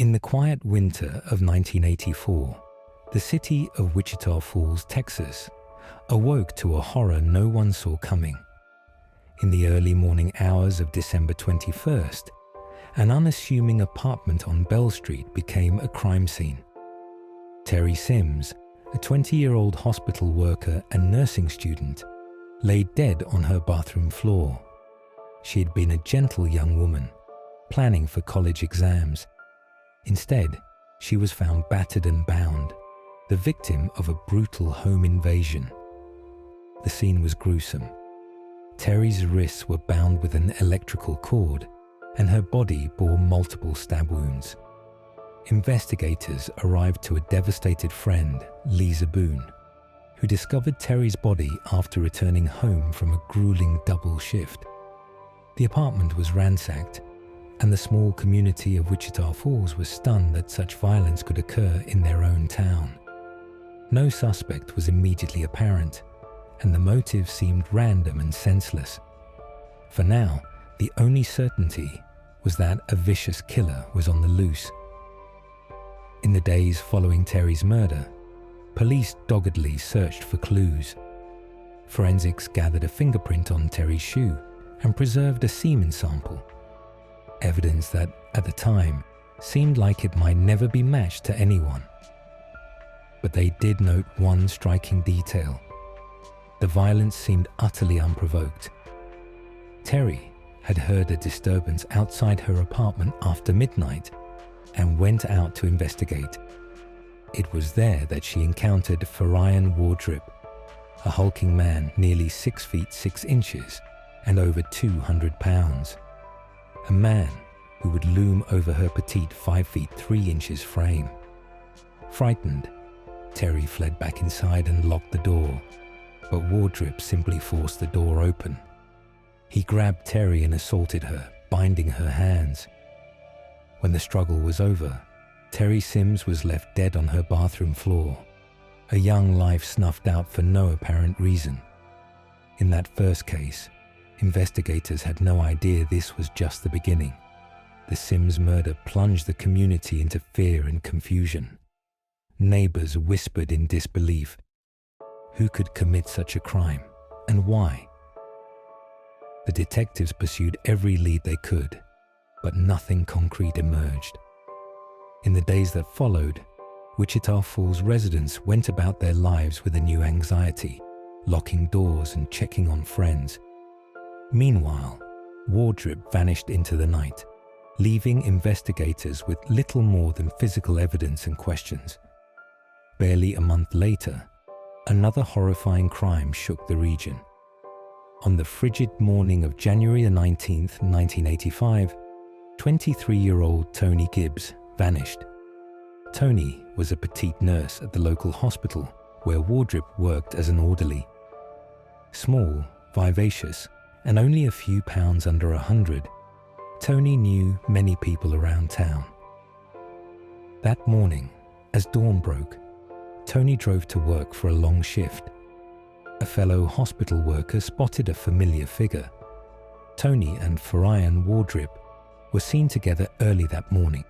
In the quiet winter of 1984, the city of Wichita Falls, Texas, awoke to a horror no one saw coming. In the early morning hours of December 21st, an unassuming apartment on Bell Street became a crime scene. Terry Sims, a 20-year-old hospital worker and nursing student, lay dead on her bathroom floor. She had been a gentle young woman, planning for college exams. Instead, she was found battered and bound, the victim of a brutal home invasion. The scene was gruesome. Terry's wrists were bound with an electrical cord, and her body bore multiple stab wounds. Investigators arrived to a devastated friend, Lisa Boone, who discovered Terry's body after returning home from a grueling double shift. The apartment was ransacked, and the small community of Wichita Falls was stunned that such violence could occur in their own town. No suspect was immediately apparent, and the motive seemed random and senseless. For now, the only certainty was that a vicious killer was on the loose. In the days following Terry's murder, police doggedly searched for clues. Forensics gathered a fingerprint on Terry's shoe and preserved a semen sample, evidence that, at the time, seemed like it might never be matched to anyone. But they did note one striking detail. The violence seemed utterly unprovoked. Terry had heard a disturbance outside her apartment after midnight and went out to investigate. It was there that she encountered Faryion Wardrip, a hulking man nearly 6 feet 6 inches and over 200 pounds. A man who would loom over her petite 5 feet 3 inches frame. Frightened, Terry fled back inside and locked the door, but Wardrip simply forced the door open. He grabbed Terry and assaulted her, binding her hands. When the struggle was over, Terry Sims was left dead on her bathroom floor, a young life snuffed out for no apparent reason. In that first case, investigators had no idea this was just the beginning. The Sims murder plunged the community into fear and confusion. Neighbors whispered in disbelief. Who could commit such a crime, and why? The detectives pursued every lead they could, but nothing concrete emerged. In the days that followed, Wichita Falls residents went about their lives with a new anxiety, locking doors and checking on friends. Meanwhile, Wardrip vanished into the night, leaving investigators with little more than physical evidence and questions. Barely a month later, another horrifying crime shook the region. On the frigid morning of January 19, 1985, 23-year-old Tony Gibbs vanished. Tony was a petite nurse at the local hospital where Wardrip worked as an orderly. Small, vivacious, and only a few pounds under 100, Tony knew many people around town. That morning, as dawn broke, Tony drove to work for a long shift. A fellow hospital worker spotted a familiar figure. Tony and Faryion Wardrip were seen together early that morning.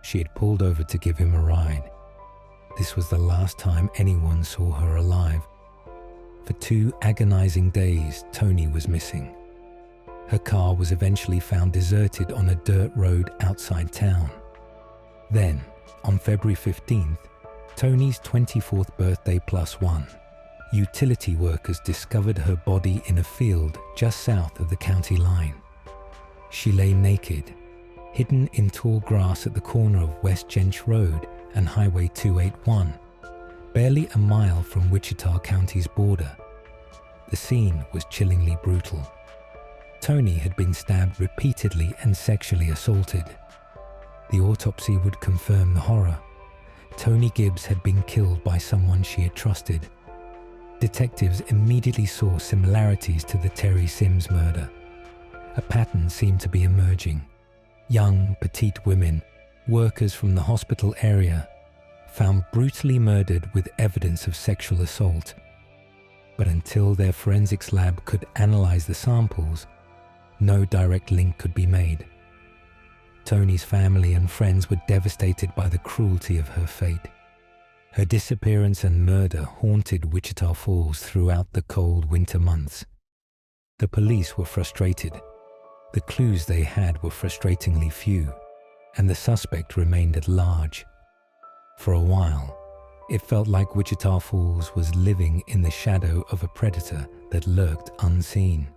She had pulled over to give him a ride. This was the last time anyone saw her alive. For 2 agonizing days, Tony was missing. Her car was eventually found deserted on a dirt road outside town. Then, on February 15th, Tony's 24th birthday +1, utility workers discovered her body in a field just south of the county line. She lay naked, hidden in tall grass at the corner of West Gench Road and Highway 281, barely a mile from Wichita County's border. The scene was chillingly brutal. Tony had been stabbed repeatedly and sexually assaulted. The autopsy would confirm the horror. Tony Gibbs had been killed by someone she had trusted. Detectives immediately saw similarities to the Terry Sims murder. A pattern seemed to be emerging. Young, petite women, workers from the hospital area, found brutally murdered with evidence of sexual assault. But until their forensics lab could analyze the samples, no direct link could be made. Tony's family and friends were devastated by the cruelty of her fate. Her disappearance and murder haunted Wichita Falls throughout the cold winter months. The police were frustrated. The clues they had were frustratingly few, and the suspect remained at large. For a while, it felt like Wichita Falls was living in the shadow of a predator that lurked unseen.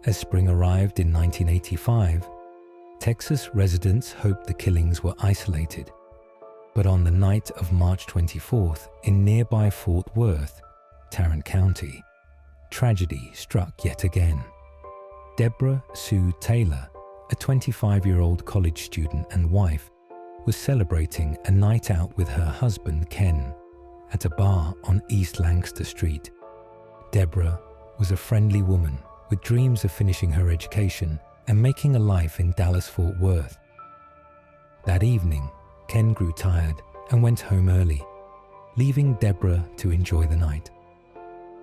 As spring arrived in 1985, Texas residents hoped the killings were isolated. But on the night of March 24th in nearby Fort Worth, Tarrant County, tragedy struck yet again. Deborah Sue Taylor, a 25-year-old college student and wife, was celebrating a night out with her husband Ken at a bar on East Lancaster Street. Deborah was a friendly woman with dreams of finishing her education and making a life in Dallas-Fort Worth. That evening, Ken grew tired and went home early, leaving Deborah to enjoy the night.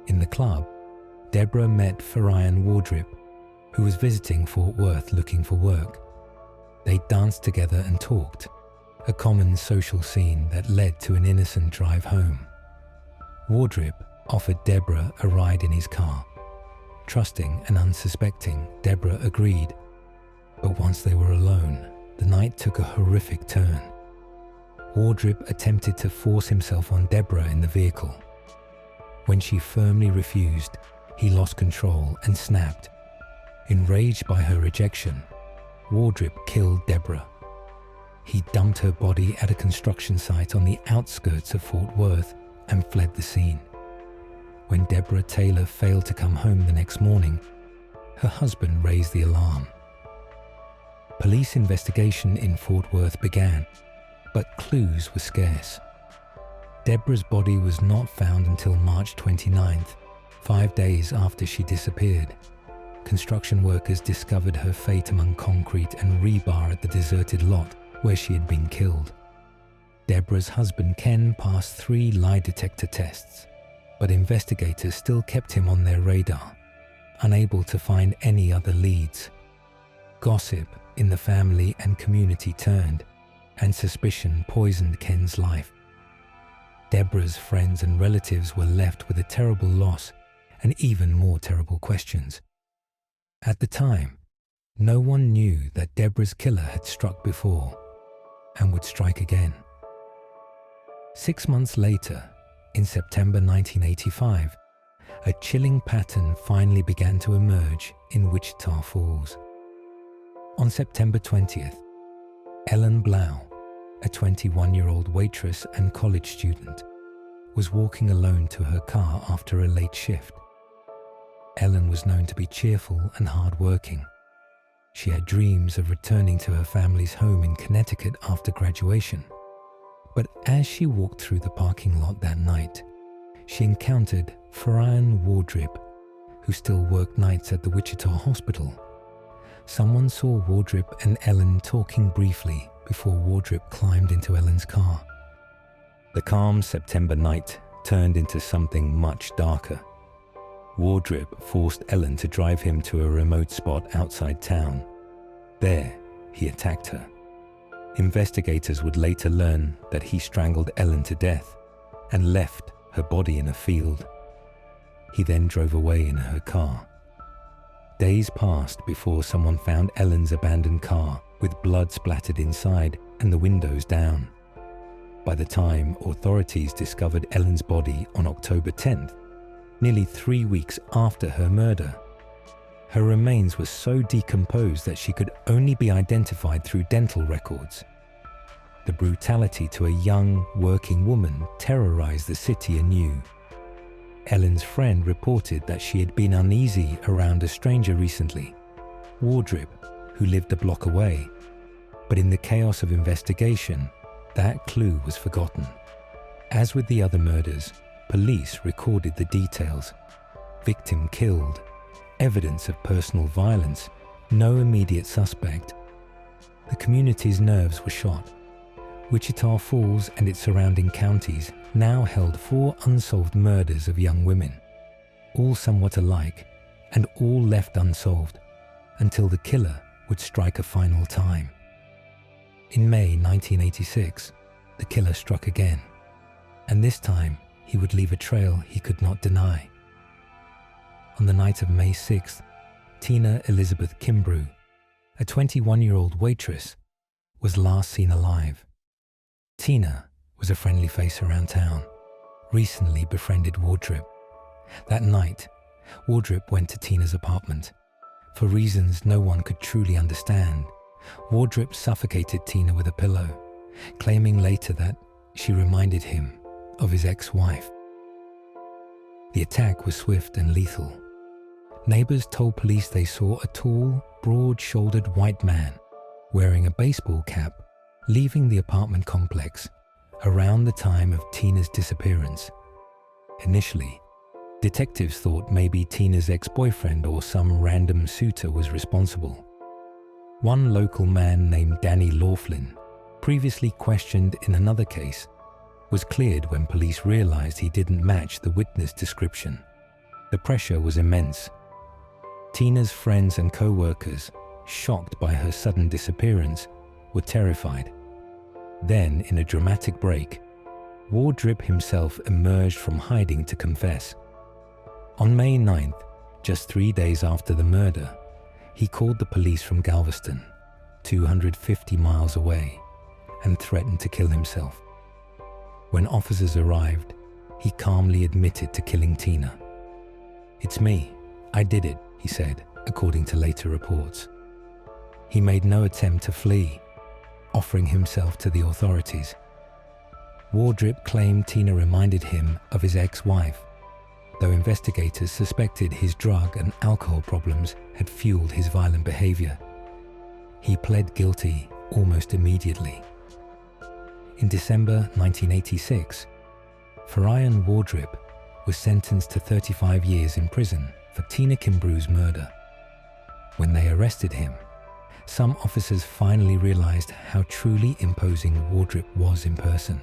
In the club, Deborah met Faryion Wardrip, who was visiting Fort Worth looking for work. They danced together and talked, a common social scene that led to an innocent drive home. Wardrip offered Deborah a ride in his car. Trusting and unsuspecting, Deborah agreed. But once they were alone, the night took a horrific turn. Wardrip attempted to force himself on Deborah in the vehicle. When she firmly refused, he lost control and snapped. Enraged by her rejection, Wardrip killed Deborah. He dumped her body at a construction site on the outskirts of Fort Worth and fled the scene. When Deborah Taylor failed to come home the next morning, her husband raised the alarm. Police investigation in Fort Worth began, but clues were scarce. Deborah's body was not found until March 29th, 5 days after she disappeared. Construction workers discovered her fate among concrete and rebar at the deserted lot where she had been killed. Deborah's husband Ken passed 3 lie detector tests, but investigators still kept him on their radar, unable to find any other leads. Gossip in the family and community turned, and suspicion poisoned Ken's life. Deborah's friends and relatives were left with a terrible loss and even more terrible questions. At the time, no one knew that Deborah's killer had struck before and would strike again. 6 months later, in September 1985, a chilling pattern finally began to emerge in Wichita Falls. On September 20th, Ellen Blau, a 21-year-old waitress and college student, was walking alone to her car after a late shift. Ellen was known to be cheerful and hardworking. She had dreams of returning to her family's home in Connecticut after graduation. But as she walked through the parking lot that night, she encountered Faryion Wardrip, who still worked nights at the Wichita hospital. Someone saw Wardrip and Ellen talking briefly before Wardrip climbed into Ellen's car. The calm September night turned into something much darker. Wardrip forced Ellen to drive him to a remote spot outside town. There, he attacked her. Investigators would later learn that he strangled Ellen to death and left her body in a field. He then drove away in her car. Days passed before someone found Ellen's abandoned car with blood splattered inside and the windows down. By the time authorities discovered Ellen's body on October 10th, nearly 3 weeks after her murder, her remains were so decomposed that she could only be identified through dental records. The brutality to a young, working woman terrorized the city anew. Ellen's friend reported that she had been uneasy around a stranger recently, Wardrip, who lived a block away. But in the chaos of investigation, that clue was forgotten. As with the other murders, police recorded the details. Victim killed, evidence of personal violence, no immediate suspect. The community's nerves were shot. Wichita Falls and its surrounding counties now held 4 unsolved murders of young women, all somewhat alike and all left unsolved until the killer would strike a final time. In May 1986, the killer struck again, and this time he would leave a trail he could not deny. On the night of May 6th, Tina Elizabeth Kimbru, a 21-year-old waitress, was last seen alive. Tina was a friendly face around town, recently befriended Wardrip. That night, Wardrip went to Tina's apartment. For reasons no one could truly understand, Wardrip suffocated Tina with a pillow, claiming later that she reminded him of his ex-wife. The attack was swift and lethal. Neighbors told police they saw a tall, broad-shouldered white man wearing a baseball cap leaving the apartment complex around the time of Tina's disappearance. Initially, detectives thought maybe Tina's ex-boyfriend or some random suitor was responsible. One local man named Danny Laughlin, previously questioned in another case, was cleared when police realized he didn't match the witness description. The pressure was immense. Tina's friends and co-workers, shocked by her sudden disappearance, were terrified. Then, in a dramatic break, Wardrip himself emerged from hiding to confess. On May 9th, just 3 days after the murder, he called the police from Galveston, 250 miles away, and threatened to kill himself. When officers arrived, he calmly admitted to killing Tina. "It's me. I did it," he said, according to later reports. He made no attempt to flee, offering himself to the authorities. Wardrip claimed Tina reminded him of his ex-wife, though investigators suspected his drug and alcohol problems had fueled his violent behavior. He pled guilty almost immediately. In December 1986, Faryion Wardrip was sentenced to 35 years in prison for Tina Kimbru's murder. When they arrested him, some officers finally realized how truly imposing Wardrip was in person,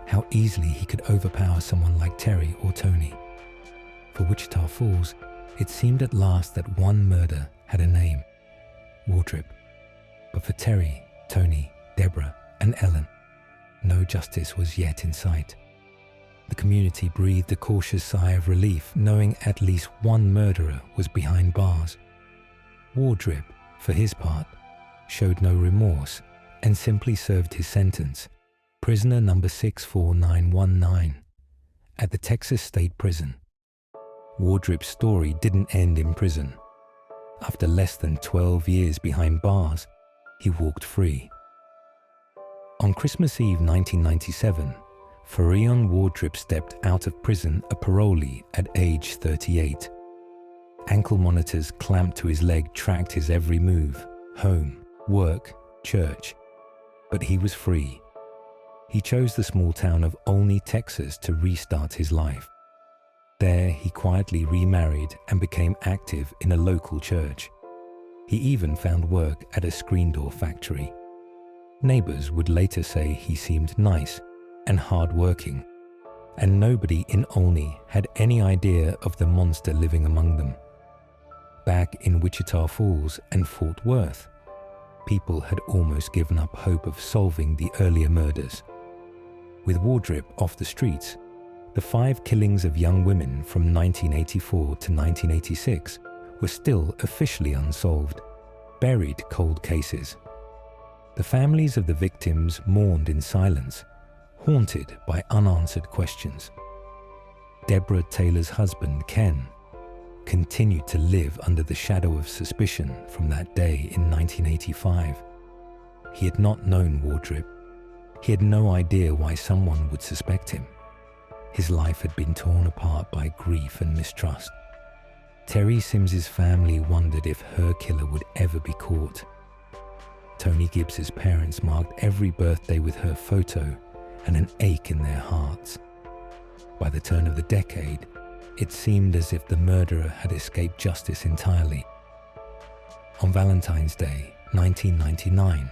how easily he could overpower someone like Terry or Tony. For Wichita Falls, it seemed at last that one murder had a name, Wardrip. But for Terry, Tony, Deborah, and Ellen, no justice was yet in sight. The community breathed a cautious sigh of relief, knowing at least one murderer was behind bars. Wardrip, for his part, showed no remorse and simply served his sentence, prisoner number 64919, at the Texas State Prison. Wardrip's story didn't end in prison. After less than 12 years behind bars, he walked free. On Christmas Eve 1997, Faryion Wardrip stepped out of prison a parolee at age 38. Ankle monitors clamped to his leg tracked his every move, home, work, church. But he was free. He chose the small town of Olney, Texas to restart his life. There, he quietly remarried and became active in a local church. He even found work at a screen door factory. Neighbors would later say he seemed nice and hard-working, and nobody in Olney had any idea of the monster living among them. Back in Wichita Falls and Fort Worth, people had almost given up hope of solving the earlier murders. With Wardrip off the streets, the 5 killings of young women from 1984 to 1986 were still officially unsolved, buried cold cases. The families of the victims mourned in silence, haunted by unanswered questions. Deborah Taylor's husband, Ken, continued to live under the shadow of suspicion from that day in 1985. He had not known Wardrip. He had no idea why someone would suspect him. His life had been torn apart by grief and mistrust. Terry Sims's family wondered if her killer would ever be caught. Tony Gibbs's parents marked every birthday with her photo and an ache in their hearts. By the turn of the decade, it seemed as if the murderer had escaped justice entirely. On Valentine's Day, 1999,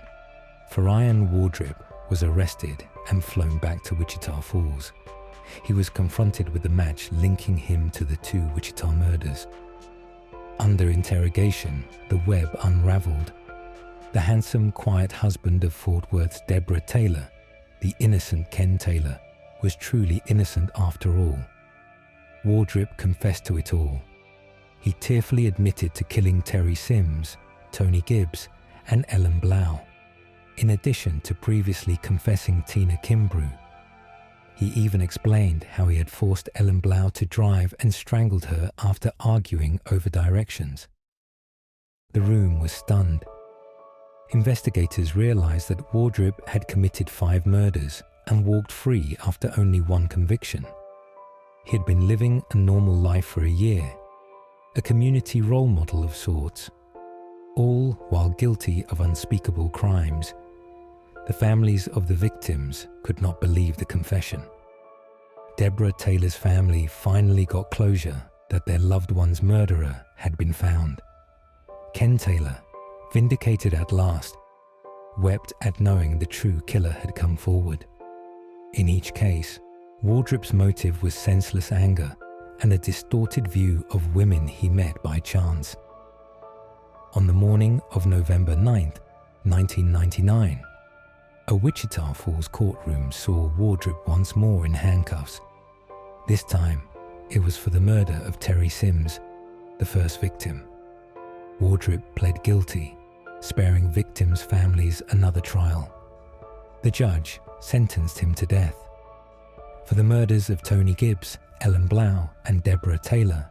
Faryion Wardrip was arrested and flown back to Wichita Falls. He was confronted with the match linking him to the 2 Wichita murders. Under interrogation, the web unraveled. The handsome, quiet husband of Fort Worth's Deborah Taylor, the innocent Ken Taylor, was truly innocent after all. Wardrip confessed to it all. He tearfully admitted to killing Terry Sims, Tony Gibbs, and Ellen Blau, in addition to previously confessing Tina Kimbru. He even explained how he had forced Ellen Blau to drive and strangled her after arguing over directions. The room was stunned. Investigators realized that Wardrip had committed 5 murders and walked free after only 1 conviction. He had been living a normal life for a year, a community role model of sorts, all while guilty of unspeakable crimes. The families of the victims could not believe the confession. Deborah Taylor's family finally got closure that their loved one's murderer had been found. Ken Taylor, vindicated at last, wept at knowing the true killer had come forward. In each case, Wardrip's motive was senseless anger and a distorted view of women he met by chance. On the morning of November 9th, 1999, a Wichita Falls courtroom saw Wardrip once more in handcuffs. This time, it was for the murder of Terry Sims, the first victim. Wardrip pled guilty, sparing victims' families another trial. The judge sentenced him to death. For the murders of Tony Gibbs, Ellen Blau, and Deborah Taylor,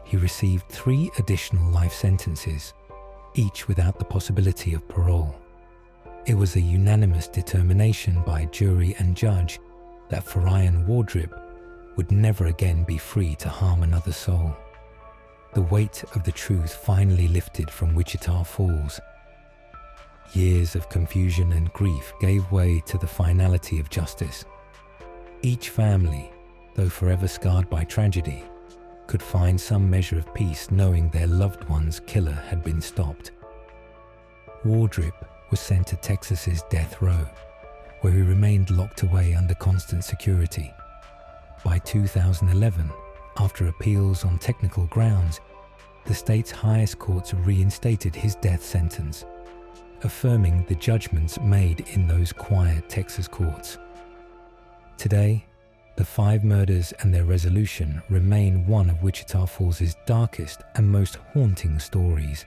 he received 3 additional life sentences, each without the possibility of parole. It was a unanimous determination by jury and judge that Faryion Wardrip would never again be free to harm another soul. The weight of the truth finally lifted from Wichita Falls. Years of confusion and grief gave way to the finality of justice. Each family, though forever scarred by tragedy, could find some measure of peace knowing their loved one's killer had been stopped. Wardrip was sent to Texas's death row, where he remained locked away under constant security. By 2011, after appeals on technical grounds, the state's highest courts reinstated his death sentence, affirming the judgments made in those quiet Texas courts. Today, the 5 murders and their resolution remain one of Wichita Falls' darkest and most haunting stories.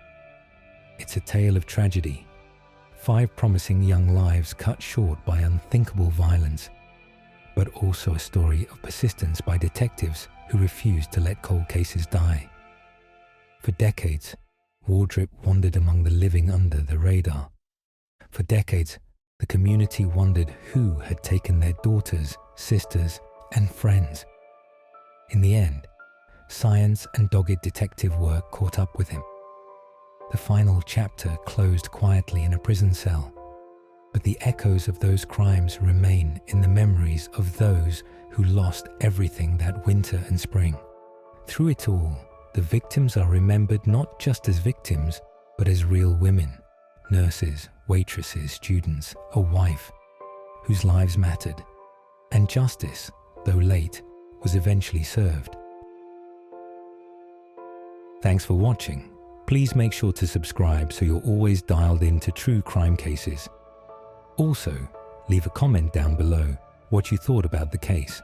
It's a tale of tragedy, 5 promising young lives cut short by unthinkable violence, but also a story of persistence by detectives who refused to let cold cases die. For decades, Wardrip wandered among the living under the radar. For decades, the community wondered who had taken their daughters, sisters, and friends. In the end, science and dogged detective work caught up with him. The final chapter closed quietly in a prison cell, but the echoes of those crimes remain in the memories of those who lost everything that winter and spring. Through it all, the victims are remembered not just as victims, but as real women, nurses, waitresses, students, a wife, whose lives mattered, and justice, though late, was eventually served. Thanks for watching. Please make sure to subscribe so you're always dialed into true crime cases. Also, leave a comment down below what you thought about the case.